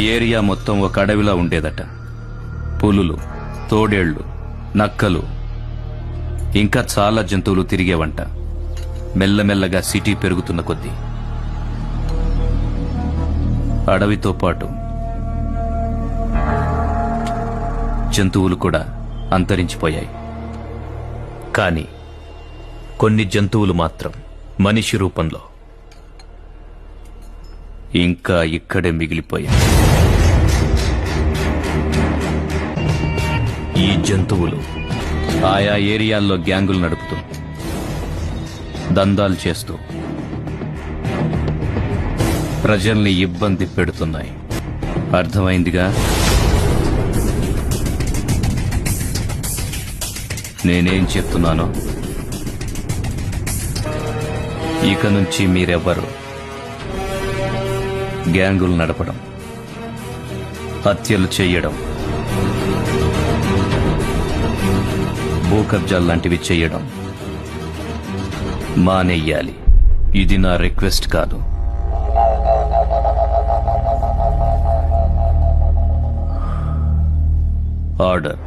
Area మొత్తం ఒక అడవిలా ఉండేదట. పులులు, తోడేళ్లు, నక్కలు, ఇంకా చాలా జంతువులు తిరిగేవంట. మెల్లమెల్లగా సిటీ పెరుగుతున్న కొద్దీ అడవితో పాటు జంతువులు కూడా అంతరించిపోయాయి. కానీ కొన్ని జంతువులు మాత్రం మనిషి రూపంలో ఇంకా ఇక్కడే మిగిలిపోయాయి. ఈ జంతువులు ఆయా ఏరియాల్లో గ్యాంగులు నడుపుతూ, దందాలు చేస్తూ ప్రజల్ని ఇబ్బంది పెడుతున్నాయి. అర్థమైందిగా? నేనేం చెప్తున్నానో. ఇక నుంచి మీరెవ్వరు గ్యాంగులు నడపడం, హత్యలు చెయ్యడం, భూ కబ్జాల్లాంటివి చెయ్యడం మానేయాలి. ఇది నా రిక్వెస్ట్ కాదు. ఆర్డర్.